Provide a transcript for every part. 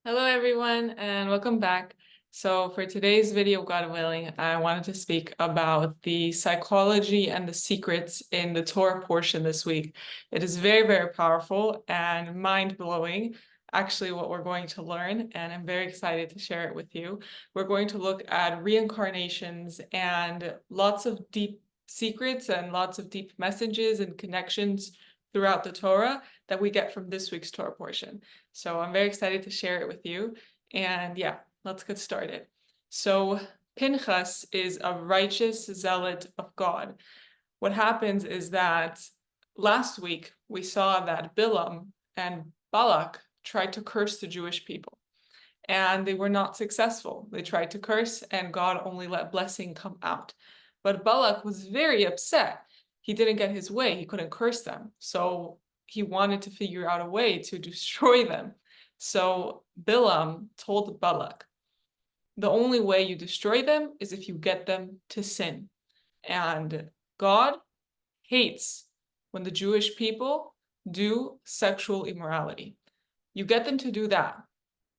Hello everyone and welcome back. So for today's video, God willing, I wanted to speak about the psychology and the secrets in the Torah portion this week. It is very, very powerful and mind-blowing, actually what we're going to learn, and I'm very excited to share it with you. We're going to look at reincarnations and lots of deep secrets and lots of deep messages and connections throughout the Torah that we get from this week's Torah portion. So I'm very excited to share it with you. And yeah, let's get started. So Pinchas is a righteous zealot of God. What happens is that last week we saw that Bilam and Balak tried to curse the Jewish people, and they were not successful. They tried to curse, and God only let blessing come out. But Balak was very upset. He didn't get his way. He couldn't curse them. So he wanted to figure out a way to destroy them. So Bilam told Balak, the only way you destroy them is if you get them to sin. And God hates when the Jewish people do sexual immorality. You get them to do that,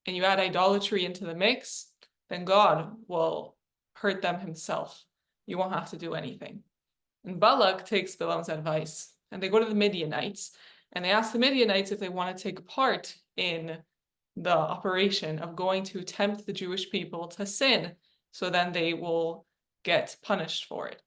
and you add idolatry into the mix, then God will hurt them himself. You won't have to do anything. And Balak takes Bilam's advice, and they go to the Midianites, and they ask the Midianites if they want to take part in the operation of going to tempt the Jewish people to sin, so then they will get punished for it.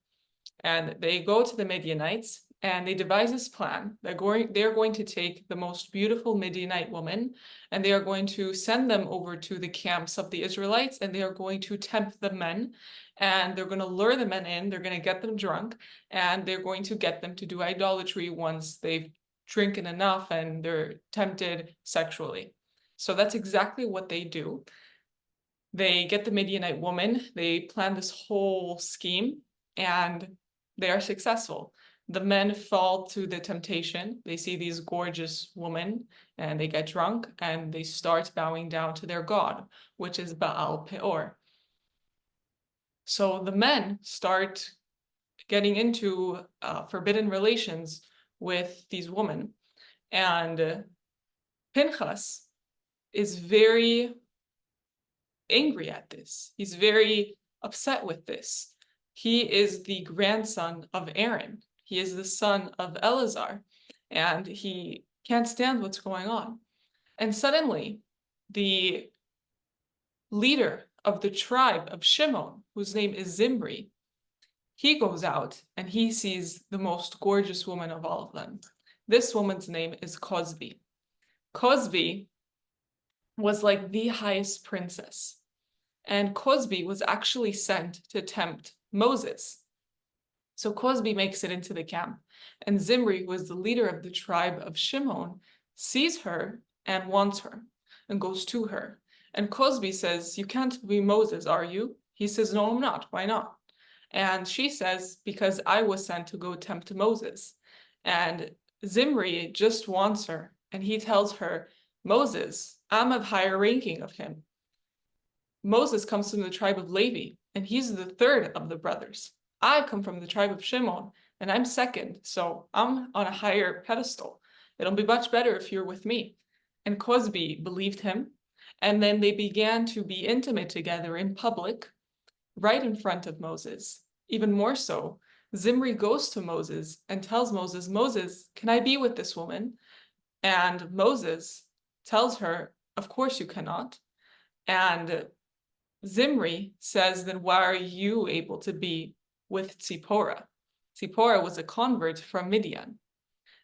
And they go to the Midianites, and they devise this plan. They're going to take the most beautiful Midianite woman, and they are going to send them over to the camps of the Israelites, and they are going to tempt the men, and they're going to lure the men in, they're going to get them drunk, and they're going to get them to do idolatry once they've drinking enough and they're tempted sexually. So that's exactly what they do. They get the Midianite woman, they plan this whole scheme, and they are successful. The men fall to the temptation. They see these gorgeous women and they get drunk and they start bowing down to their god, which is Baal Peor. So the men start getting into forbidden relations with these women. And Pinchas is very angry at this. He's very upset with this. He is the grandson of Aaron. He is the son of Eleazar, and he can't stand what's going on. And suddenly, the leader of the tribe of Shimon, whose name is Zimri, he goes out and he sees the most gorgeous woman of all of them. This woman's name is Cosby. Cosby was like the highest princess. And Cosby was actually sent to tempt Moses. So Cosby makes it into the camp, and Zimri, who is the leader of the tribe of Shimon, sees her and wants her and goes to her. And Cosby says, "You can't be Moses, are you?" He says, "No, I'm not. Why not?" And she says, "Because I was sent to go tempt Moses." And Zimri just wants her, and he tells her, "Moses, I'm of higher ranking of him. Moses comes from the tribe of Levi, and he's the third of the brothers. I come from the tribe of Shimon, and I'm second, so I'm on a higher pedestal. It'll be much better if you're with me." And Cosby believed him, and then they began to be intimate together in public, right in front of Moses. Even more so, Zimri goes to Moses and tells Moses, "Moses, can I be with this woman?" And Moses tells her, "Of course you cannot." And Zimri says, "Then why are you able to be with Tzipporah?" Tzipporah was a convert from Midian.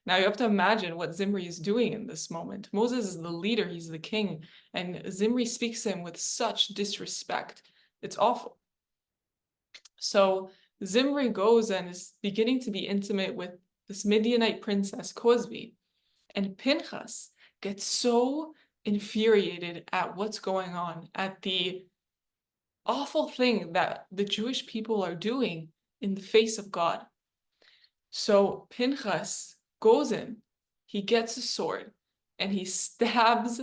Now you have to imagine what Zimri is doing in this moment. Moses is the leader, he's the king, and Zimri speaks to him with such disrespect. It's awful. So Zimri goes and is beginning to be intimate with this Midianite princess, Cosby, and Pinchas gets so infuriated at what's going on, at the awful thing that the Jewish people are doing in the face of God. So Pinchas goes in, he gets a sword, and he stabs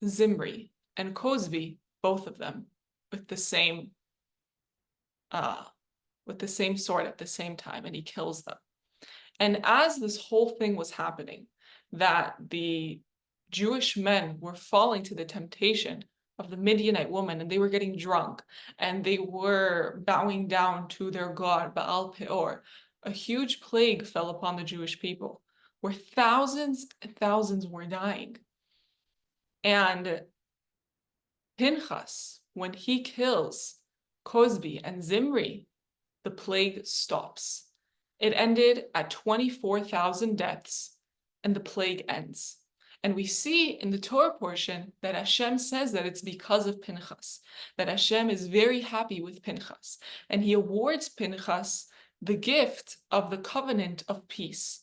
Zimri and Cosby, both of them, with the same sword at the same time, and he kills them. And as this whole thing was happening, that the Jewish men were falling to the temptation of the Midianite woman, and they were getting drunk, and they were bowing down to their god Baal Peor, a huge plague fell upon the Jewish people, where thousands and thousands were dying. And Pinchas, when he kills Cosbi and Zimri, the plague stops. It ended at 24,000 deaths, and the plague ends. And we see in the Torah portion that Hashem says that it's because of Pinchas, that Hashem is very happy with Pinchas, and he awards Pinchas the gift of the covenant of peace.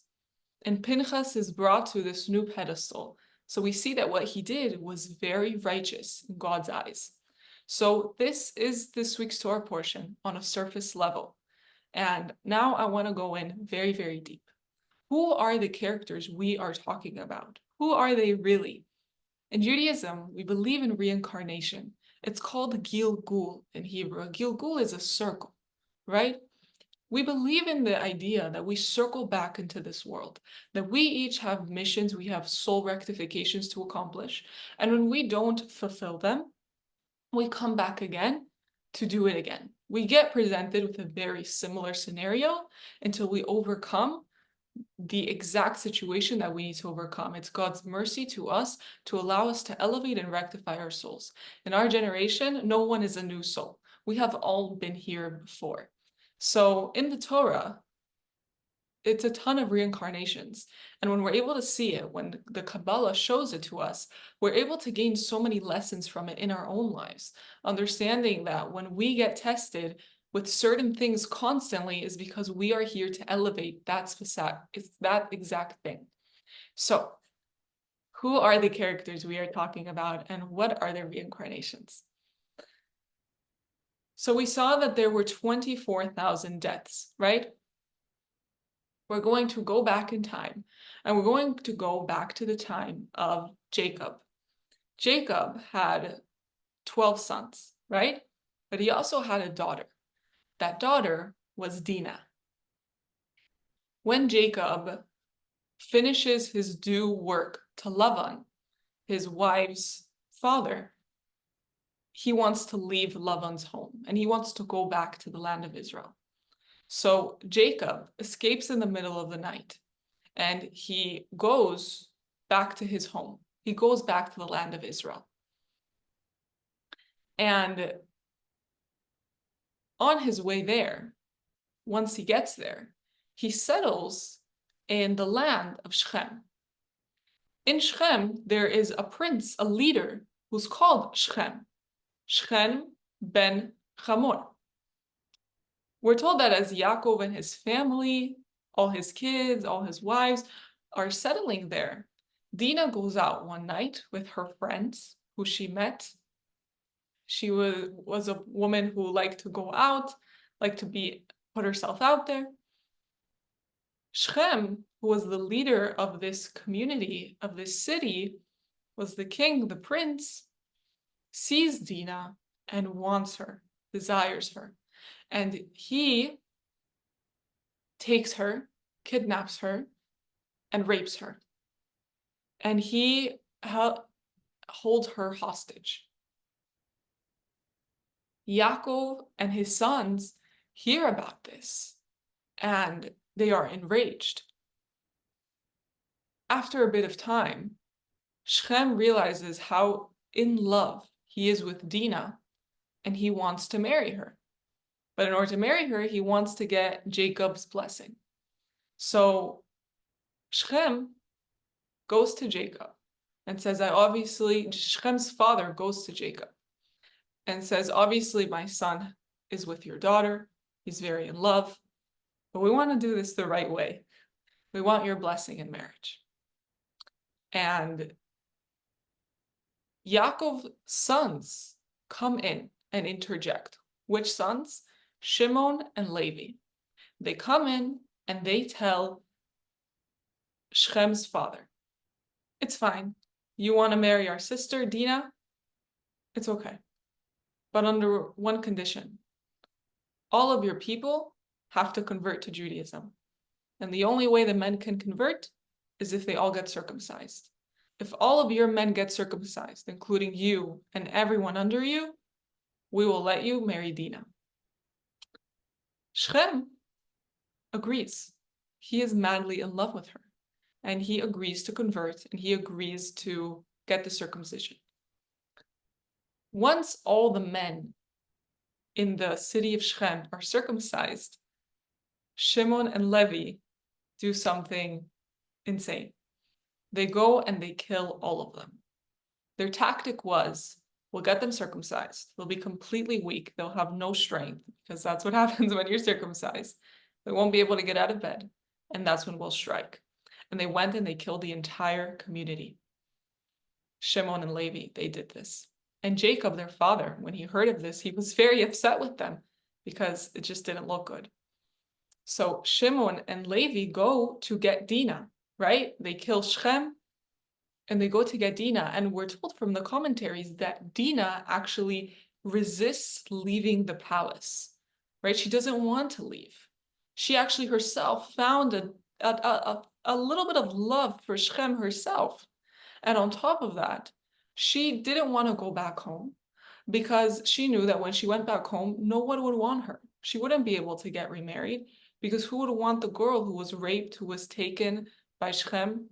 And Pinchas is brought to this new pedestal. So we see that what he did was very righteous in God's eyes. So this is this week's Torah portion on a surface level. And now I want to go in very, very deep. Who are the characters we are talking about? Who are they really? In Judaism, we believe in reincarnation. It's called Gilgul in Hebrew. Gilgul is a circle, right? We believe in the idea that we circle back into this world, that we each have missions, we have soul rectifications to accomplish, and when we don't fulfill them, we come back again to do it again. We get presented with a very similar scenario until we overcome the exact situation that we need to overcome. It's God's mercy to us to allow us to elevate and rectify our souls. In our generation, no one is a new soul. We have all been here before. So in the Torah, it's a ton of reincarnations. And when we're able to see it, when the Kabbalah shows it to us, we're able to gain so many lessons from it in our own lives. Understanding that when we get tested with certain things constantly is because we are here to elevate that exact thing. So who are the characters we are talking about, and what are their reincarnations? So we saw that there were 24,000 deaths, right? We're going to go back in time, and we're going to go back to the time of Jacob. Jacob had 12 sons, right? But he also had a daughter. That daughter was Dinah. When Jacob finishes his due work to Lavan, his wife's father, he wants to leave Lavan's home, and he wants to go back to the land of Israel. So Jacob escapes in the middle of the night, and he goes back to his home. He goes back to the land of Israel. And on his way there, once he gets there, he settles in the land of Shechem. In Shechem, there is a prince, a leader, who's called Shechem, Shechem ben Hamor. We're told that as Yaakov and his family, all his kids, all his wives, are settling there, Dinah goes out one night with her friends who she met. She was a woman who liked to go out, liked to put herself out there. Shechem, who was the leader of this community, of this city, was the king, the prince, sees Dinah and wants her, desires her. And he takes her, kidnaps her, and rapes her. And he holds her hostage. Yaakov and his sons hear about this, and they are enraged. After a bit of time, Shechem realizes how in love he is with Dinah, and he wants to marry her. But in order to marry her, he wants to get Jacob's blessing. So Shechem goes to Jacob and says, Shechem's father goes to Jacob and says, obviously my son is with your daughter. He's very in love, but we want to do this the right way. We want your blessing in marriage. And Yaakov's sons come in and interject. Which sons? Shimon and Levi. They come in and they tell Shechem's father, it's fine. You want to marry our sister, Dinah? It's okay. But under one condition. All of your people have to convert to Judaism. And the only way the men can convert is if they all get circumcised. if all of your men get circumcised, including you and everyone under you, we will let you marry Dinah. Shem agrees. He is madly in love with her, and he agrees to convert, and he agrees to get the circumcision. Once all the men in the city of Shem are circumcised, Shimon and Levi do something insane. They go and they kill all of them. Their tactic was, we'll get them circumcised. They'll be completely weak. They'll have no strength, because that's what happens when you're circumcised. They won't be able to get out of bed, and that's when we'll strike. And they went and they killed the entire community. Shimon and Levi, they did this. And Jacob, their father, when he heard of this, he was very upset with them because it just didn't look good. So Shimon and Levi go to get Dinah, right? They kill Shem and they go to get Dinah. And we're told from the commentaries that Dinah actually resists leaving the palace, right? She doesn't want to leave. She actually herself found a little bit of love for Shem herself. And on top of that, she didn't want to go back home because she knew that when she went back home, no one would want her. She wouldn't be able to get remarried because who would want the girl who was raped, who was taken by Shem?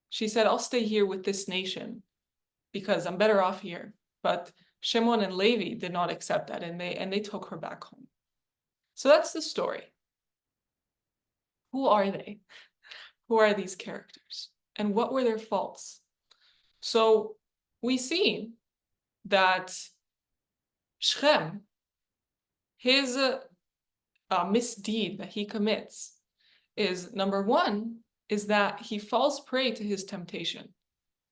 She said, I'll stay here with this nation because I'm better off here. But Shimon and Levi did not accept that, and they took her back home. So that's the story. Who are they? Who are these characters? And what were their faults? So we see that Shem, his misdeed that he commits is, number one, is that he falls prey to his temptation.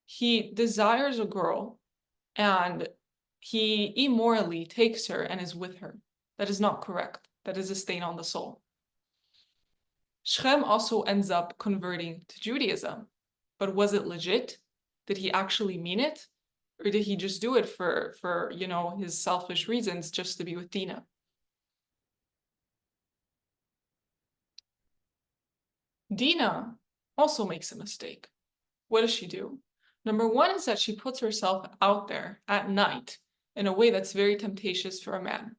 He desires a girl and he immorally takes her and is with her. That is not correct. That is a stain on the soul. Shem also ends up converting to Judaism. But was it legit? Did he actually mean it? Or did he just do it for his selfish reasons just to be with Dinah? Dinah also makes a mistake. What does she do? Number one is that she puts herself out there at night in a way that's very temptatious for a man.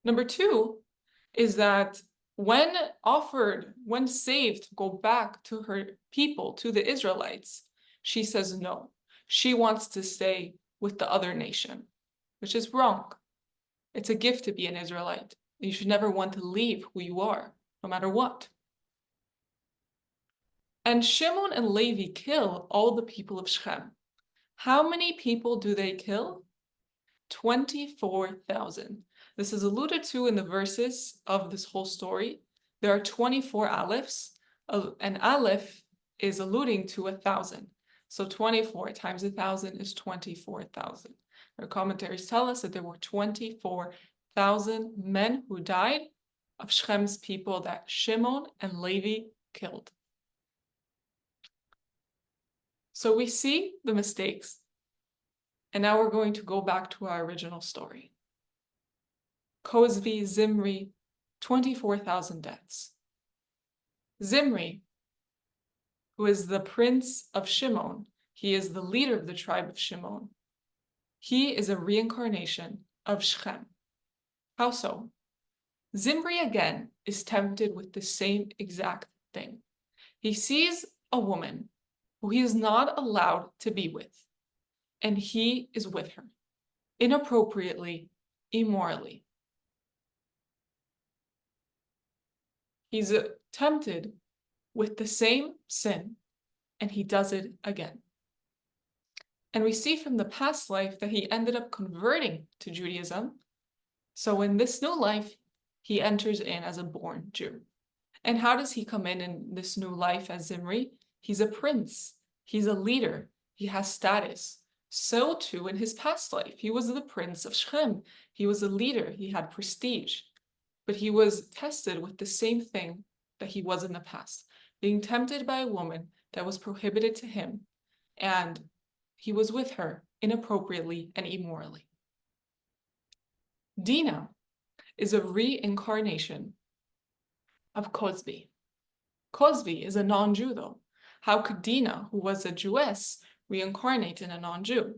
Number two is that when saved to go back to her people, to the Israelites, she says no. She wants to stay with the other nation, which is wrong. It's a gift to be an Israelite. You should never want to leave who you are, no matter what. And Shimon and Levi kill all the people of Shem. How many people do they kill? 24,000. This is alluded to in the verses of this whole story. There are 24 alephs. An aleph is alluding to 1,000. So 24 times 1,000 is 24,000. Our commentaries tell us that there were 24,000 men who died of Shem's people that Shimon and Levi killed. So we see the mistakes. And now we're going to go back to our original story. Cozbi, Zimri, 24,000 deaths. Zimri, who is the prince of Shimon, he is the leader of the tribe of Shimon. He is a reincarnation of Shem. How so? Zimri again is tempted with the same exact thing. He sees a woman who he is not allowed to be with, and he is with her, inappropriately, immorally. He's tempted with the same sin, and he does it again. And we see from the past life that he ended up converting to Judaism. So in this new life, he enters in as a born Jew. And how does he come in this new life as Zimri? He's a prince. He's a leader. He has status. So too in his past life. He was the prince of Shem. He was a leader. He had prestige. But he was tested with the same thing that he was in the past, being tempted by a woman that was prohibited to him, and he was with her inappropriately and immorally. Dinah is a reincarnation of Cozbi. Cozbi is a non-Jew though. How could Dinah, who was a Jewess, reincarnate in a non-Jew?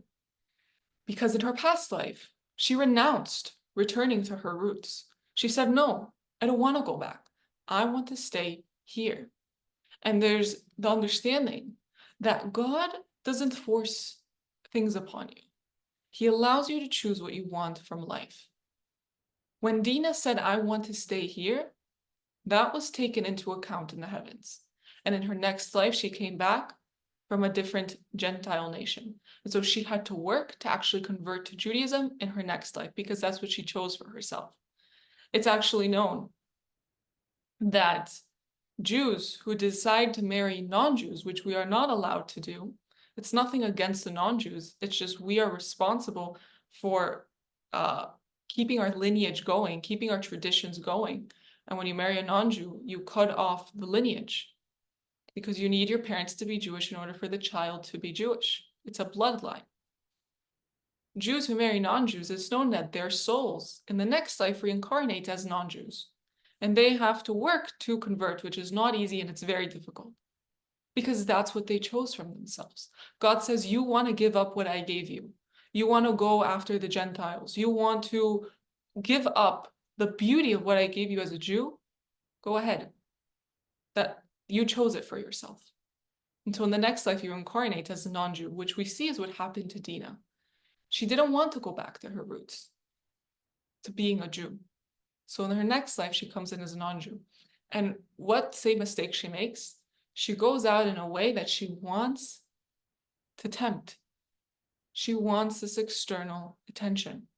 Because in her past life, she renounced returning to her roots. She said, no, I don't want to go back. I want to stay here. And there's the understanding that God doesn't force things upon you. He allows you to choose what you want from life. When Dinah said, I want to stay here, that was taken into account in the heavens. And in her next life, she came back from a different Gentile nation. And so she had to work to actually convert to Judaism in her next life because that's what she chose for herself. It's actually known that Jews who decide to marry non-Jews, which we are not allowed to do, it's nothing against the non-Jews, it's just we are responsible for keeping our lineage going, keeping our traditions going. And when you marry a non-Jew, you cut off the lineage because you need your parents to be Jewish in order for the child to be Jewish. It's a bloodline. Jews who marry non-Jews, it's known that their souls in the next life reincarnate as non-Jews. And they have to work to convert, which is not easy and it's very difficult. Because that's what they chose from themselves. God says, you want to give up what I gave you. You want to go after the Gentiles. You want to give up the beauty of what I gave you as a Jew. Go ahead. That you chose it for yourself. Until in the next life you incarnate as a non-Jew, which we see is what happened to Dinah. She didn't want to go back to her roots, to being a Jew. So in her next life, she comes in as a non-Jew. And what same mistake she makes? She goes out in a way that she wants to tempt. She wants this external attention.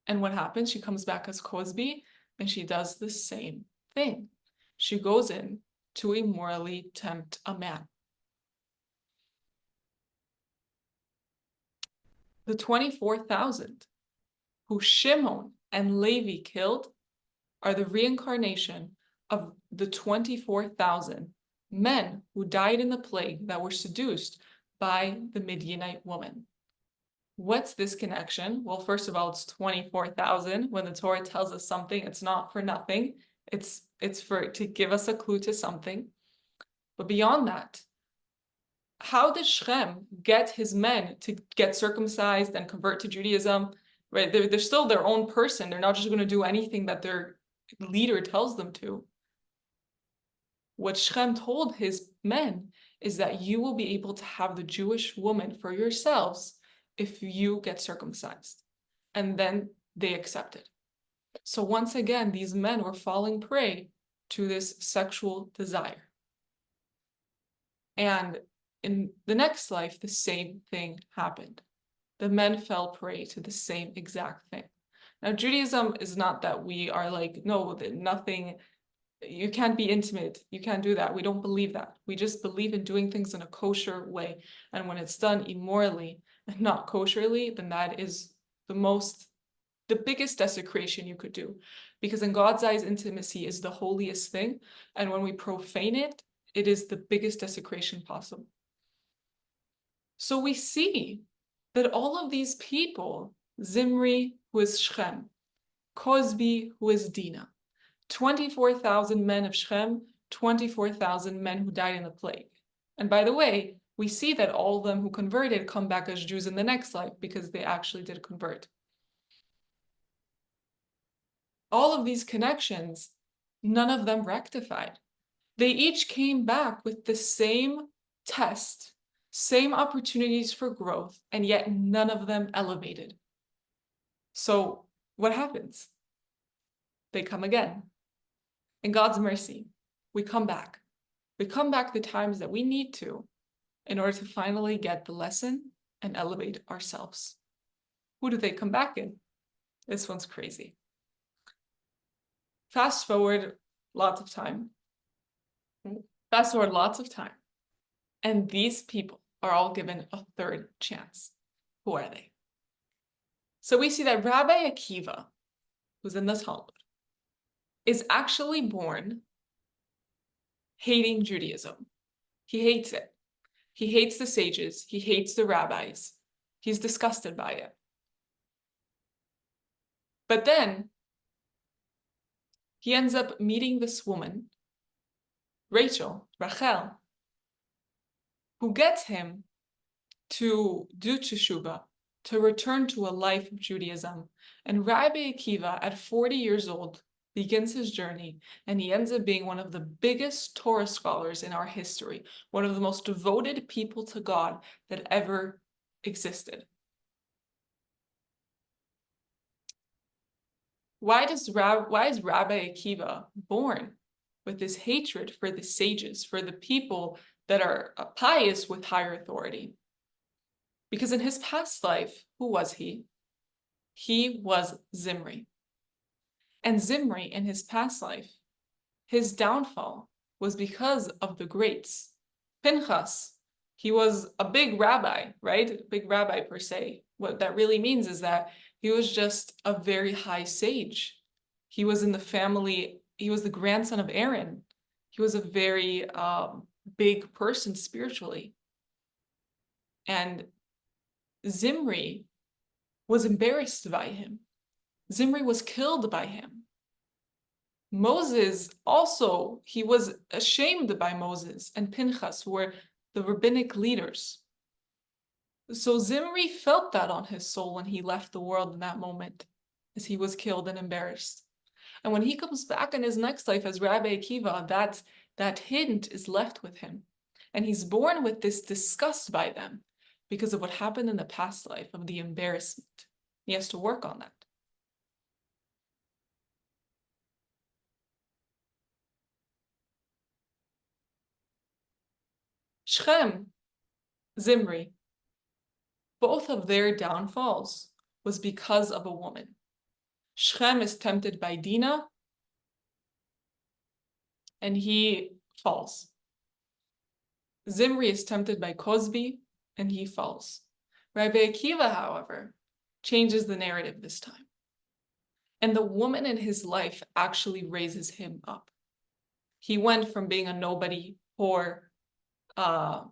And what happens? She comes back as Cosby and she does the same thing. She goes in to immorally tempt a man. The 24,000 who Shimon and Levi killed are the reincarnation of the 24,000 men who died in the plague that were seduced by the Midianite woman. What's this connection? Well, first of all, it's 24,000. When the Torah tells us something, it's not for nothing. It's to give us a clue to something. But beyond that, how did Shem get his men to get circumcised and convert to Judaism? Right? They're still their own person. They're not just going to do anything that their leader tells them to. What Shem told his men is that you will be able to have the Jewish woman for yourselves if you get circumcised. And then they accepted. So once again, these men were falling prey to this sexual desire. And in the next life, the same thing happened. The men fell prey to the same exact thing. Now, Judaism is not that we are like, no, nothing, you can't be intimate, you can't do that. We don't believe that. We just believe in doing things in a kosher way. And when it's done immorally and not kosherly, then that is the biggest desecration you could do. Because in God's eyes, intimacy is the holiest thing. And when we profane it, it is the biggest desecration possible. So we see that all of these people, Zimri, who is Shem, Cosby, who is Dinah, 24,000 men of Shem, 24,000 men who died in the plague. And by the way, we see that all of them who converted come back as Jews in the next life because they actually did convert. All of these connections, none of them rectified. They each came back with the same test, same opportunities for growth, and yet none of them elevated. So what happens? They come again. In God's mercy, we come back. We come back the times that we need to in order to finally get the lesson and elevate ourselves. Who do they come back in? This one's crazy. Fast forward lots of time. And these people are all given a third chance. Who are they? So we see that Rabbi Akiva, who's in the Talmud, is actually born hating Judaism. He hates it. He hates the sages. He hates the rabbis. He's disgusted by it. But then he ends up meeting this woman, Rachel, who gets him to do teshuvah, to return to a life of Judaism. And Rabbi Akiva, at 40 years old, begins his journey, and he ends up being one of the biggest Torah scholars in our history, one of the most devoted people to God that ever existed. Why is Rabbi Akiva born with this hatred for the sages, for the people that are pious with higher authority? Because in his past life, who was he? He was Zimri. And Zimri, in his past life, his downfall was because of the greats. Pinchas, he was a big rabbi, right? A big rabbi per se. What that really means is that he was just a very high sage. He was in the family, he was the grandson of Aaron. He was a very big person spiritually. And Zimri was embarrassed by him. Zimri was killed by him. Moses also, he was ashamed by Moses and Pinchas, who were the rabbinic leaders. So Zimri felt that on his soul when he left the world in that moment, as he was killed and embarrassed. And when he comes back in his next life as Rabbi Akiva, that hint is left with him. And he's born with this disgust by them because of what happened in the past life, of the embarrassment. He has to work on that. Shem, Zimri, both of their downfalls was because of a woman. Shem is tempted by Dinah, and he falls. Zimri is tempted by Cosby, and he falls. Rabbi Akiva, however, changes the narrative this time. And the woman in his life actually raises him up. He went from being a nobody, poor, had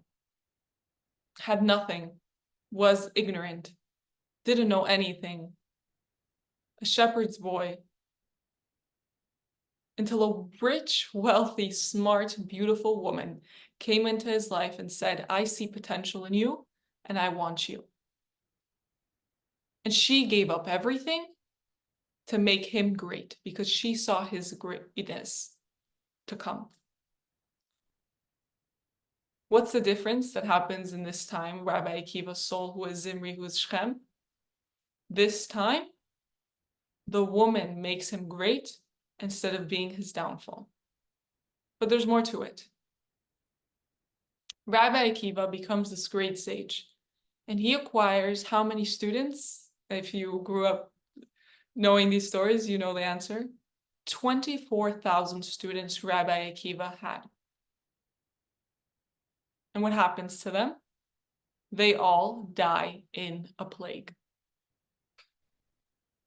nothing, was ignorant, didn't know anything, a shepherd's boy, until a rich, wealthy, smart, beautiful woman came into his life and said, I see potential in you, and I want you. And she gave up everything to make him great, because she saw his greatness to come. What's the difference that happens in this time? Rabbi Akiva's soul, who is Zimri, who is Shem. This time, the woman makes him great instead of being his downfall. But there's more to it. Rabbi Akiva becomes this great sage, and he acquires how many students? If you grew up knowing these stories, you know the answer. 24,000 students Rabbi Akiva had. And what happens to them? They all die in a plague.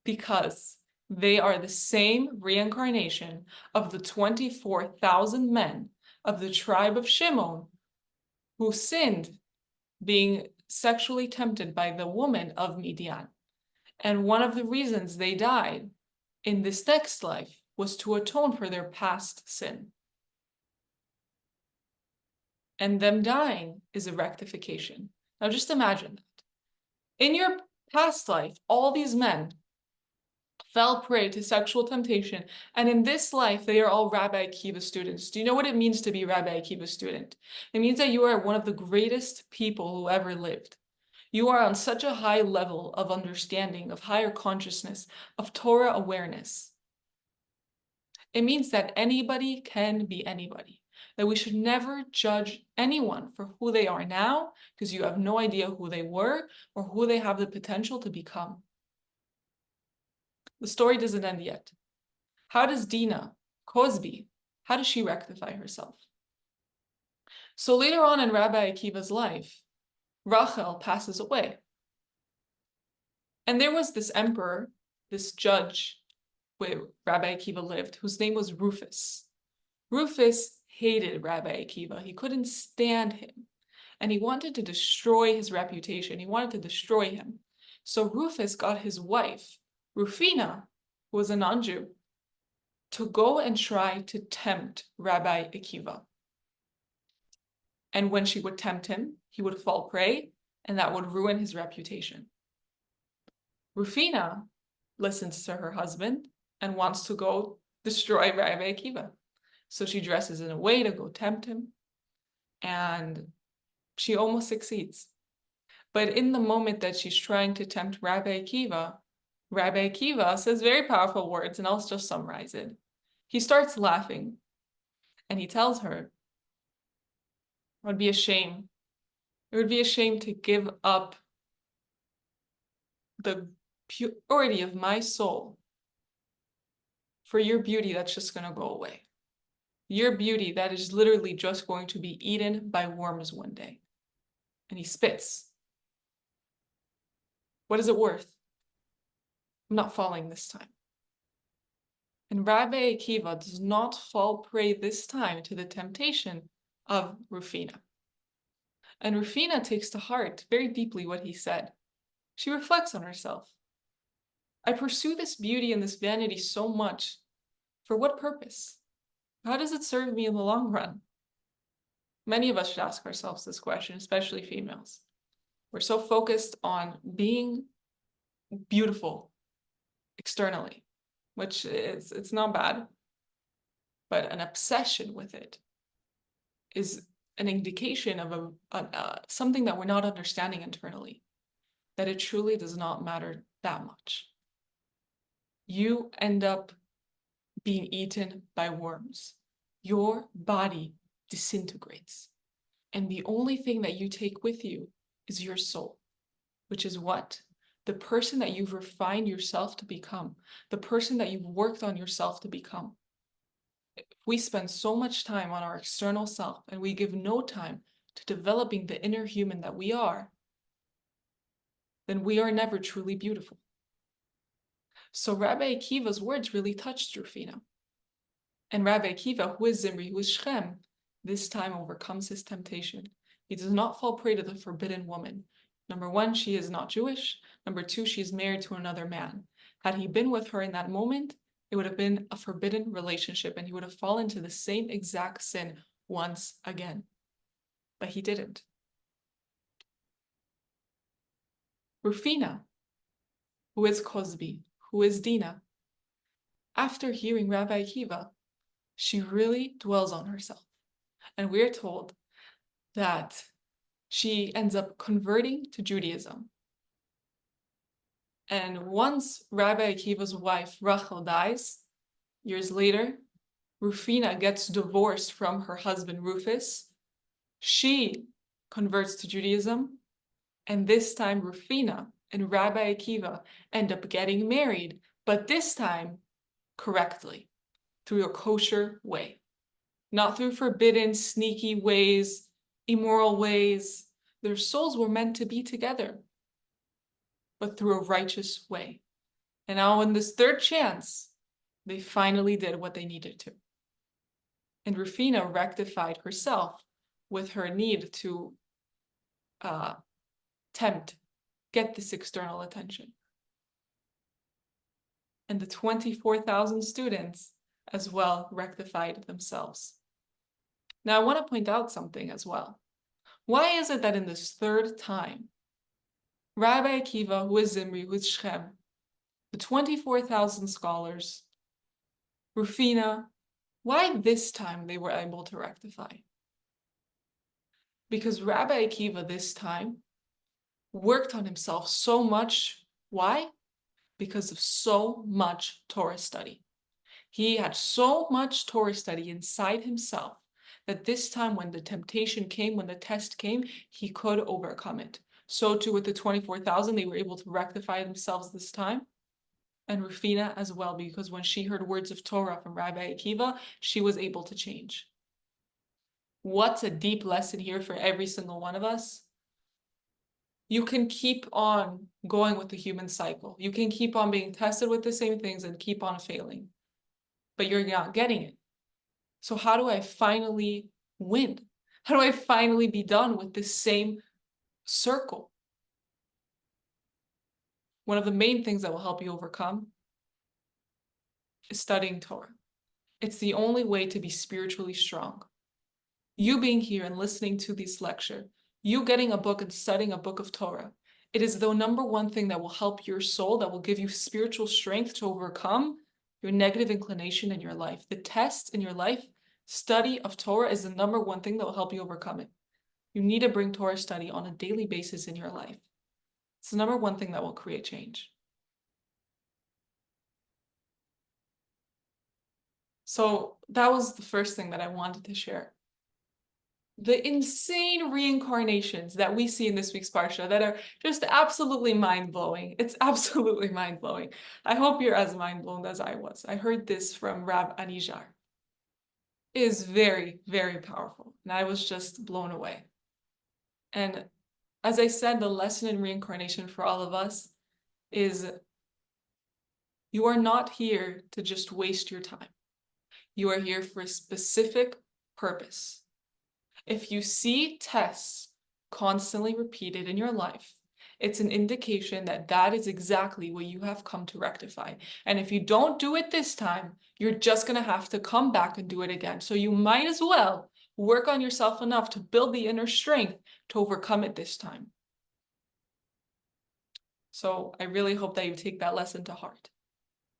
Because they are the same reincarnation of the 24,000 men of the tribe of Shimon who sinned, being sexually tempted by the woman of Midian. And one of the reasons they died in this next life was to atone for their past sin. And them dying is a rectification. Now just imagine that. In your past life, all these men fell prey to sexual temptation, and in this life, they are all Rabbi Akiva students. Do you know what it means to be Rabbi Akiva student? It means that you are one of the greatest people who ever lived. You are on such a high level of understanding, of higher consciousness, of Torah awareness. It means that anybody can be anybody, that we should never judge anyone for who they are now, because you have no idea who they were or who they have the potential to become. The story doesn't end yet. How does Dinah, Cosby, how does she rectify herself? So later on in Rabbi Akiva's life, Rachel passes away. And there was this emperor, this judge where Rabbi Akiva lived, whose name was Rufus. Rufus hated Rabbi Akiva. He couldn't stand him. And he wanted to destroy his reputation. He wanted to destroy him. So Rufus got his wife, Rufina, who was a non-Jew, to go and try to tempt Rabbi Akiva. And when she would tempt him, he would fall prey, and that would ruin his reputation. Rufina listens to her husband and wants to go destroy Rabbi Akiva. So she dresses in a way to go tempt him, and she almost succeeds. But in the moment that she's trying to tempt Rabbi Akiva says very powerful words, and I'll just summarize it. He starts laughing, and he tells her, it would be a shame. It would be a shame to give up the purity of my soul for your beauty that's just going to go away. Your beauty that is literally just going to be eaten by worms one day. And he spits. What is it worth? I'm not falling this time. And Rabbi Akiva does not fall prey this time to the temptation of Rufina. And Rufina takes to heart very deeply what he said. She reflects on herself. I pursue this beauty and this vanity so much. For what purpose? How does it serve me in the long run? Many of us should ask ourselves this question, especially females. We're so focused on being beautiful externally, which it's not bad, but an obsession with it is an indication of something that we're not understanding internally, that it truly does not matter that much. You end up being eaten by worms. Your body disintegrates. And the only thing that you take with you is your soul, which is what? The person that you've refined yourself to become, the person that you've worked on yourself to become. If we spend so much time on our external self and we give no time to developing the inner human that we are, then we are never truly beautiful. So Rabbi Akiva's words really touched Rufina. And Rabbi Akiva, who is Zimri, who is Shem, this time overcomes his temptation. He does not fall prey to the forbidden woman. Number one, she is not Jewish. Number two, she is married to another man. Had he been with her in that moment, it would have been a forbidden relationship and he would have fallen into the same exact sin once again. But he didn't. Rufina, who is Cosby, who is Dina, after hearing Rabbi Akiva, she really dwells on herself. And we're told that she ends up converting to Judaism. And once Rabbi Akiva's wife, Rachel, dies, years later, Rufina gets divorced from her husband, Rufus. She converts to Judaism. And this time, Rufina and Rabbi Akiva end up getting married, but this time correctly, through a kosher way. Not through forbidden, sneaky ways, immoral ways. Their souls were meant to be together, but through a righteous way. And now in this third chance, they finally did what they needed to. And Rufina rectified herself with her need to get this external attention. And the 24,000 students as well rectified themselves. Now I want to point out something as well. Why is it that in this third time, Rabbi Akiva, who is Zimri, who is Shem, the 24,000 scholars, Rufina, why this time they were able to rectify? Because Rabbi Akiva this time worked on himself so much. Why? Because of so much Torah study. He had so much Torah study inside himself that this time when the temptation came, when the test came, he could overcome it. So too with the 24,000, they were able to rectify themselves this time. And Rufina as well, because when she heard words of Torah from Rabbi Akiva, she was able to change. What's a deep lesson here for every single one of us? You can keep on going with the human cycle. You can keep on being tested with the same things and keep on failing, but you're not getting it. So how do I finally win? How do I finally be done with this same circle? One of the main things that will help you overcome is studying Torah. It's the only way to be spiritually strong. You being here and listening to this lecture, you getting a book and studying a book of Torah, it is the number one thing that will help your soul, that will give you spiritual strength to overcome your negative inclination in your life. The test in your life, study of Torah, is the number one thing that will help you overcome it. You need to bring Torah study on a daily basis in your life. It's the number one thing that will create change. So that was the first thing that I wanted to share. The insane reincarnations that we see in this week's Parsha that are just absolutely mind-blowing. It's absolutely mind-blowing. I hope you're as mind-blown as I was. I heard this from Rav Anijar. It is very, very powerful, and I was just blown away. And as I said, the lesson in reincarnation for all of us is you are not here to just waste your time. You are here for a specific purpose. If you see tests constantly repeated in your life, it's an indication that that is exactly what you have come to rectify. And if you don't do it this time, you're just going to have to come back and do it again. So you might as well work on yourself enough to build the inner strength to overcome it this time. So I really hope that you take that lesson to heart.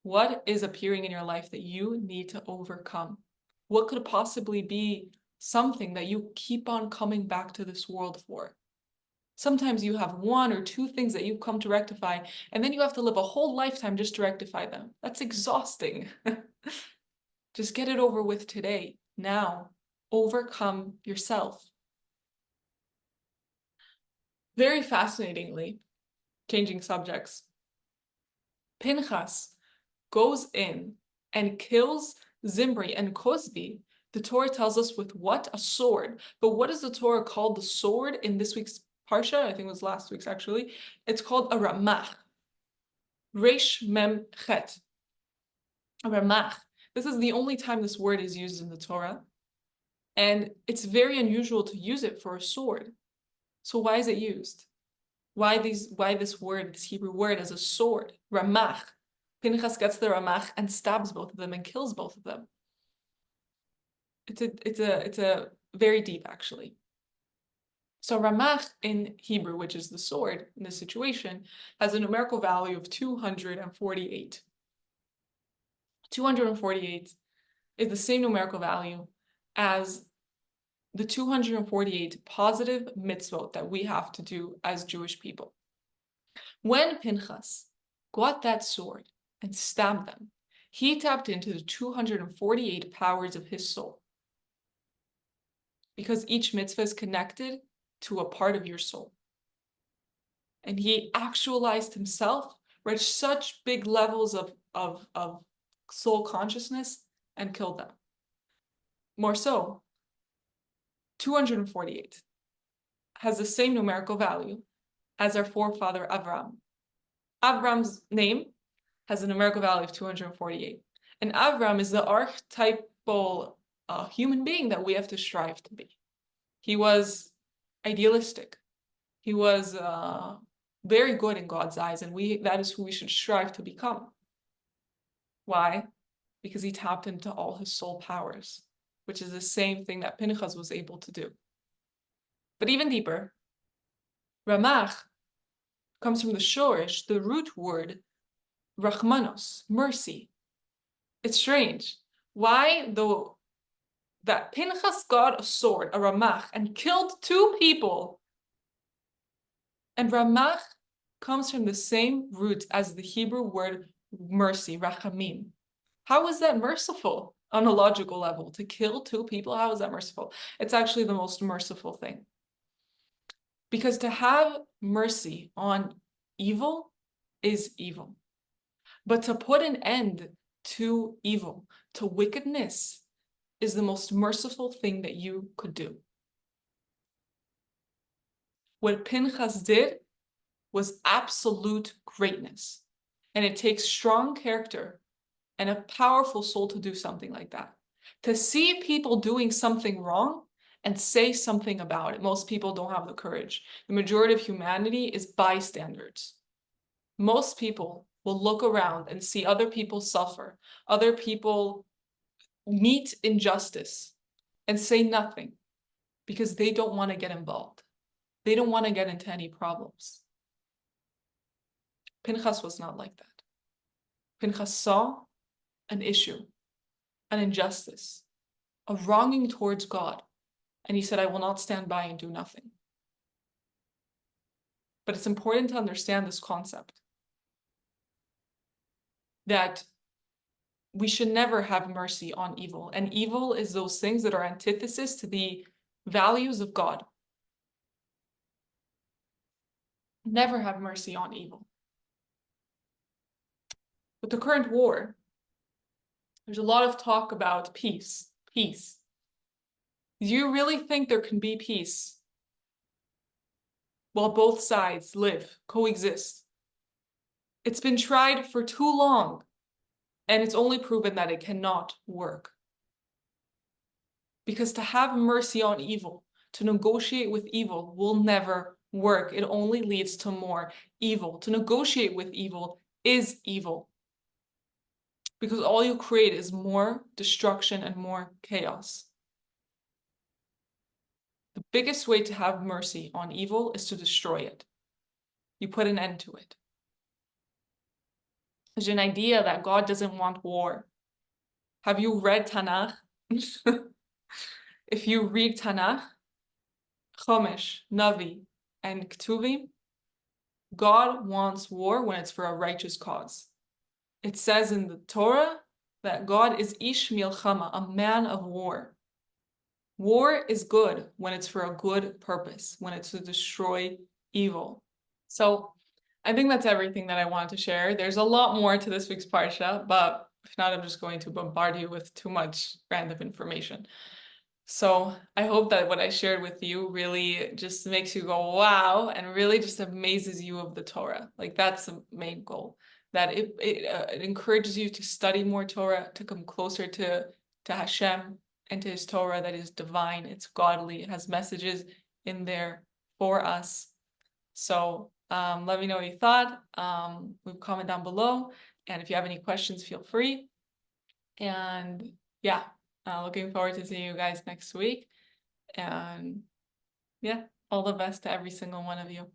What is appearing in your life that you need to overcome? What could possibly be something that you keep on coming back to this world for? Sometimes you have one or two things that you've come to rectify, and then you have to live a whole lifetime just to rectify them. That's exhausting. Just get it over with today, now. Overcome yourself. Very fascinatingly, changing subjects, Pinchas goes in and kills Zimri and Cosbi. The Torah tells us with what? A sword. But what is the Torah called the sword in this week's Parsha? I think it was last week's actually. It's called a ramach. Resh mem chet. A ramach. This is the only time this word is used in the Torah. And it's very unusual to use it for a sword. So why is it used? Why this word, this Hebrew word, as a sword? Ramach. Pinchas gets the ramach and stabs both of them and kills both of them. It's a very deep, actually. So ramach in Hebrew, which is the sword in this situation, has a numerical value of 248. 248 is the same numerical value as the 248 positive mitzvot that we have to do as Jewish people. When Pinchas got that sword and stabbed them, he tapped into the 248 powers of his soul. Because each mitzvah is connected to a part of your soul. And he actualized himself, reached such big levels of soul consciousness, and killed them. More so, 248 has the same numerical value as our forefather Avram. Avram's name has a numerical value of 248. And Avram is the archetypal human being that we have to strive to be. He was idealistic. He was very good in God's eyes, and that is who we should strive to become. Why? Because he tapped into all his soul powers, which is the same thing that Pinchas was able to do. But even deeper, Ramach comes from the shorish, the root word, rachmanos, mercy. It's strange. Why, though, that Pinchas got a sword, a ramach, and killed two people. And ramach comes from the same root as the Hebrew word mercy, rachamim. How is that merciful on a logical level? To kill two people, how is that merciful? It's actually the most merciful thing. Because to have mercy on evil is evil. But to put an end to evil, to wickedness, is the most merciful thing that you could do. What Pinchas did was absolute greatness. And it takes strong character and a powerful soul to do something like that. To see people doing something wrong and say something about it. Most people don't have the courage. The majority of humanity is bystanders. Most people will look around and see other people suffer, other people meet injustice, and say nothing. because they don't want to get involved. They don't want to get into any problems. Pinchas was not like that. Pinchas saw an issue, an injustice, a wronging towards God, and he said, I will not stand by and do nothing. But it's important to understand this concept that we should never have mercy on evil. And evil is those things that are antithesis to the values of God. Never have mercy on evil. With the current war, there's a lot of talk about peace. Peace. Do you really think there can be peace while both sides live, coexist? It's been tried for too long, and it's only proven that it cannot work. Because to have mercy on evil, to negotiate with evil, will never work. It only leads to more evil. To negotiate with evil is evil. Because all you create is more destruction and more chaos. The biggest way to have mercy on evil is to destroy it. You put an end to it. There's an idea that God doesn't want war. Have you read Tanakh? If you read Tanakh, Chumash, Navi, and Ketuvim, God wants war when it's for a righteous cause. It says in the Torah that God is Ish Milchama, a man of war. War is good when it's for a good purpose, when it's to destroy evil. So I think that's everything that I wanted to share. There's a lot more to this week's Parsha, but if not, I'm just going to bombard you with too much random information. So I hope that what I shared with you really just makes you go, wow, and really just amazes you of the Torah. Like that's the main goal, that it encourages you to study more Torah, to come closer to HaShem and to his Torah that is divine, it's godly, it has messages in there for us. So let me know what you thought. Leave a comment down below. And if you have any questions, feel free. And yeah. Looking forward to seeing you guys next week. And yeah, all the best to every single one of you.